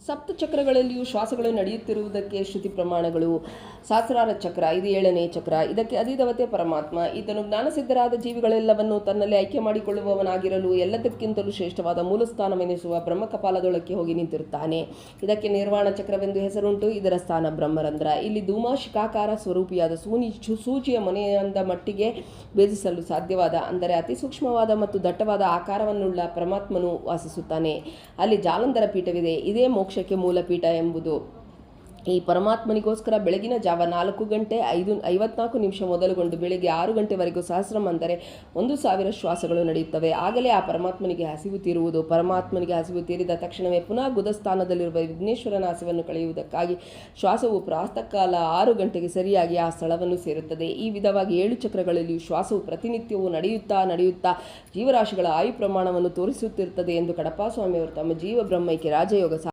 ಸಪ್ತ ಚಕ್ರಗಳಲ್ಲಿಯೂ ಶ್ವಾಸಗಳು ನಡೆಯುತ್ತಿರುವುದಕ್ಕೆ ಶ್ರುತಿ ಪ್ರಮಾಣಗಳು. ಸಹಸ್ರಾರ ಚಕ್ರ ಇದು 7ನೇ ಚಕ್ರ. ಇದಕ್ಕೆ ಅಧಿದೇವತೆ ಪರಮಾತ್ಮ. ಈತನು ಜ್ಞಾನಸಿದ್ಧರಾದ ಜೀವಿಗಳೆಲ್ಲವನ್ನು ತನ್ನಲ್ಲಿ ಐಕ್ಯ ಮಾಡಿಕೊಳ್ಳುವವನಾಗಿರಲು ಎಲ್ಲದಕ್ಕಿಂತಲೂ ಶ್ರೇಷ್ಠವಾದ ಮೂಲಸ್ಥಾನವೆನಿಸುವ ಬ್ರಹ್ಮಕಪಾಲದೊಳಕ್ಕೆ ಹೋಗಿ ನಿಂತಿರುತ್ತಾನೆ. ಇದಕ್ಕೆ ನಿರ್ವಾಣ ಚಕ್ರವೆಂದು ಹೆಸರುಂಟು. ಇದರ ಸ್ಥಾನ ಬ್ರಹ್ಮರಂಧ್ರ. ಇಲ್ಲಿ ಧೂಮ ಶಿಖಾಕಾರ ಸ್ವರೂಪಿಯಾದ ಸೂಜಿಯ ಮೊನೆಯಂದ ಮಟ್ಟಿಗೆ ಭೇದಿಸಲು ಸಾಧ್ಯವಾದ, ಅಂದರೆ ಅತಿ ಸೂಕ್ಷ್ಮವಾದ ಮತ್ತು ದಟ್ಟವಾದ ಆಕಾರವನ್ನುಳ್ಳ ಪರಮಾತ್ಮನು ವಾಸಿಸುತ್ತಾನೆ. ಅಲ್ಲಿ ಜಾಲಂಧರ ಪೀಠವಿದೆ. ಇದೇ ಮೋಕ್ಷಕ್ಕೆ ಮೂಲಪೀಠ ಎಂಬುದು. ಈ ಪರಮಾತ್ಮನಿಗೋಸ್ಕರ ಬೆಳಗಿನ ಜಾವ 4:54 ಮೊದಲುಗೊಂಡು ಬೆಳಗ್ಗೆ 6 ಗಂಟೆವರೆಗೂ ಸಹಸ್ರಂ, ಅಂದರೆ 1,000 ಶ್ವಾಸಗಳು ನಡೆಯುತ್ತವೆ. ಆಗಲೇ ಆ ಪರಮಾತ್ಮನಿಗೆ ಹಸಿವು ತೀರುವುದು. ಪರಮಾತ್ಮನಿಗೆ ಹಸಿವು ತೀರಿದ ತಕ್ಷಣವೇ ಪುನಃ ಗುದಸ್ಥಾನದಲ್ಲಿರುವ ವಿಘ್ನೇಶ್ವರನ ಹಸಿವನ್ನು ಕಳೆಯುವುದಕ್ಕಾಗಿ ಶ್ವಾಸವು ಪ್ರಾತಃ ಕಾಲ 6 ಗಂಟೆಗೆ ಸರಿಯಾಗಿ ಆ ಸ್ಥಳವನ್ನು ಸೇರುತ್ತದೆ. ಈ ವಿಧವಾಗಿ 7 ಚಕ್ರಗಳಲ್ಲಿಯೂ ಶ್ವಾಸವು ಪ್ರತಿನಿತ್ಯವೂ ನಡೆಯುತ್ತಾ ಜೀವರಾಶಿಗಳ ಆಯು ಪ್ರಮಾಣವನ್ನು ತೋರಿಸುತ್ತಿರುತ್ತದೆ ಎಂದು ಕಡಪ ಸ್ವಾಮಿಯವರು ತಮ್ಮ ಜೀವ ಬ್ರಹ್ಮೈಕ್ಯ ರಾಜಯೋಗ